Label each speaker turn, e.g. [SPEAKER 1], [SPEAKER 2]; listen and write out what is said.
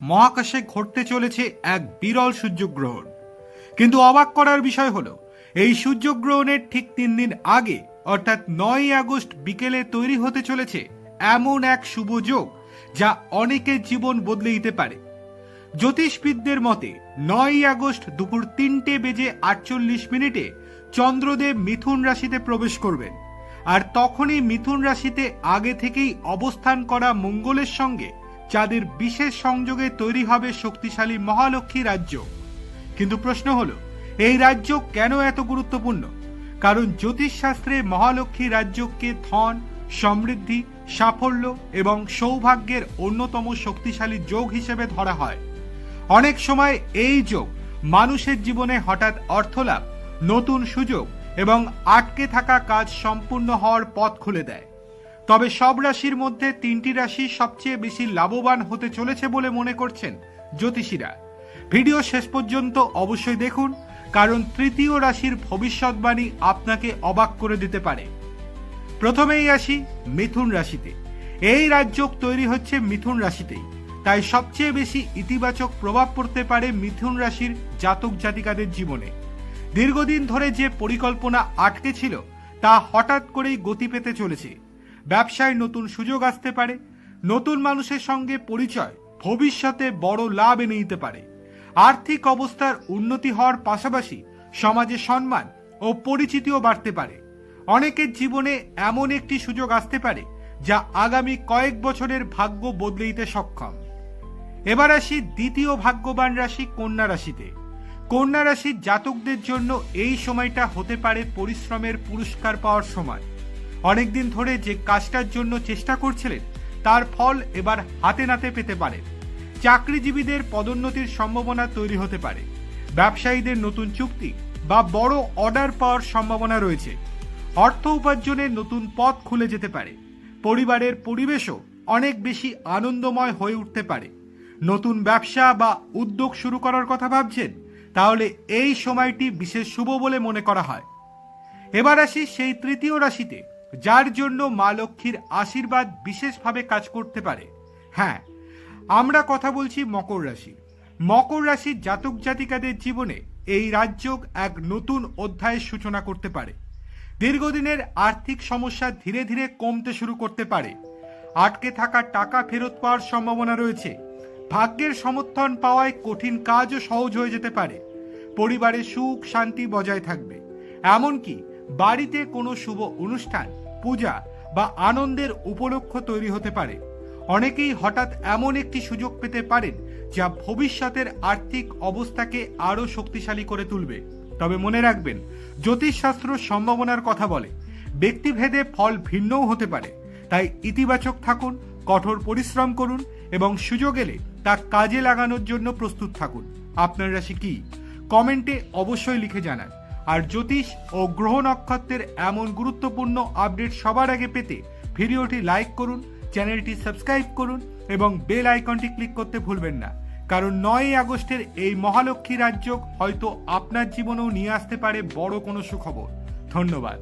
[SPEAKER 1] মহাকাশে ঘটতে চলেছে এক বিরল সূর্যগ্রহণ। কিন্তু অবাক করার বিষয় হলো, এই সূর্যগ্রহণের ঠিক 3 দিন আগে অর্থাৎ 9ই আগস্ট বিকেলে তৈরি হতে চলেছে এমন এক শুভ যোগ যা অনেকের জীবন বদলে দিতে পারে। জ্যোতিষবিদদের মতে 9ই আগস্ট দুপুর 3:48 চন্দ্রদেব মিথুন রাশিতে প্রবেশ করবেন, আর তখনই মিথুন রাশিতে আগে থেকেই অবস্থান করা মঙ্গলের সঙ্গে চাঁদের বিশেষ সংযোগে তৈরি হবে শক্তিশালী মহালক্ষ্মী রাজ্য। কিন্তু প্রশ্ন হলো, এই রাজ্য কেন এত গুরুত্বপূর্ণ? কারণ জ্যোতিষশাস্ত্রে মহালক্ষ্মী রাজ্যকে ধন, সমৃদ্ধি, সাফল্য এবং সৌভাগ্যের অন্যতম শক্তিশালী যোগ হিসেবে ধরা হয়। অনেক সময় এই যোগ মানুষের জীবনে হঠাৎ অর্থলাভ, নতুন সুযোগ এবং আটকে থাকা কাজ সম্পূর্ণ হওয়ার পথ খুলে দেয়। তবে সব রাশির মধ্যে 3টি রাশি সবচেয়ে বেশি লাভবান হতে চলেছে বলে মনে করছেন জ্যোতিষীরা। ভিডিও শেষ পর্যন্ত অবশ্যই দেখুন, কারণ তৃতীয় রাশির ভবিষ্যৎবাণী আপনাকে অবাক করে দিতে পারে। প্রথমেই আসি মিথুন রাশিতে। এই রাজ্য তৈরি হচ্ছে মিথুন রাশিতেই, তাই সবচেয়ে বেশি ইতিবাচক প্রভাব পড়তে পারে মিথুন রাশির জাতক জাতিকাদের জীবনে। দীর্ঘদিন ধরে যে পরিকল্পনা আটকে ছিল তা হঠাৎ করেই গতি পেতে চলেছে। ব্যবসায় নতুন সুযোগ আসতে পারে, নতুন মানুষের সঙ্গে পরিচয় ভবিষ্যতে বড় লাভ এনে দিতে পারে। আর্থিক অবস্থার উন্নতি হওয়ার পাশাপাশি সমাজে সম্মান ও পরিচিতিও বাড়তে পারে। অনেকের জীবনে এমন একটি সুযোগ আসতে পারে যা আগামী কয়েক বছরের ভাগ্য বদলে দিতে সক্ষম। এবার আসি দ্বিতীয় ভাগ্যবান রাশি কন্যা রাশিতে। কন্যা রাশির জাতকদের জন্য এই সময়টা হতে পারে পরিশ্রমের পুরস্কার পাওয়ার সময়। অনেকদিন ধরে যে কাজটার জন্য চেষ্টা করছিলেন তার ফল এবার হাতে নাতে পেতে পারেন। চাকরিজীবীদের পদোন্নতির সম্ভাবনা তৈরি হতে পারে। ব্যবসায়ীদের নতুন চুক্তি বা বড় অর্ডার পাওয়ার সম্ভাবনা রয়েছে। অর্থ উপার্জনের নতুন পথ খুলে যেতে পারে। পরিবারের পরিবেশও অনেক বেশি আনন্দময় হয়ে উঠতে পারে। নতুন ব্যবসা বা উদ্যোগ শুরু করার কথা ভাবছেন, তাহলে এই সময়টি বিশেষ শুভ বলে মনে করা হয়। এবার আসি সেই তৃতীয় রাশিতে, যার জন্য মা লক্ষ্মীর আশীর্বাদ বিশেষভাবে কাজ করতে পারে। হ্যাঁ, আমরা কথা বলছি মকর রাশি। মকর রাশির জাতক জাতিকাদের জীবনে এই রাজ্য এক নতুন অধ্যায়ের সূচনা করতে পারে। দীর্ঘদিনের আর্থিক সমস্যা ধীরে ধীরে কমতে শুরু করতে পারে। আটকে থাকা টাকা ফেরত পাওয়ার সম্ভাবনা রয়েছে। ভাগ্যের সমর্থন পাওয়ায় কঠিন কাজও সহজ হয়ে যেতে পারে। পরিবারে সুখ শান্তি বজায় থাকবে। এমনকি বাড়িতে কোনো শুভ অনুষ্ঠান, পূজা বা আনন্দের উপলক্ষ তৈরি হতে পারে। অনেকেই হঠাৎ এমন একটি সুযোগ পেতে পারেন যা ভবিষ্যতের আর্থিক অবস্থাকে আরও শক্তিশালী করে তুলবে। তবে মনে রাখবেন, জ্যোতিষশাস্ত্র সম্ভাবনার কথা বলে, ব্যক্তিভেদে ফল ভিন্নও হতে পারে। তাই ইতিবাচক থাকুন, কঠোর পরিশ্রম করুন এবং সুযোগ এলে তা কাজে লাগানোর জন্য প্রস্তুত থাকুন। আপনার রাশি কি? কমেন্টে অবশ্যই লিখে জানান। আর জ্যোতিষ ও গ্রহ নক্ষত্রের এমন গুরুত্বপূর্ণ আপডেট সবার আগে পেতে ভিডিওটি লাইক করুন, চ্যানেলটি সাবস্ক্রাইব করুন এবং বেল আইকনটি ক্লিক করতে ভুলবেন না। কারণ 9ই আগস্টের এই মহালক্ষ্মী রাজযোগ হয়তো আপনার জীবনেও নিয়ে আসতে পারে বড় কোনো সুখবর। ধন্যবাদ।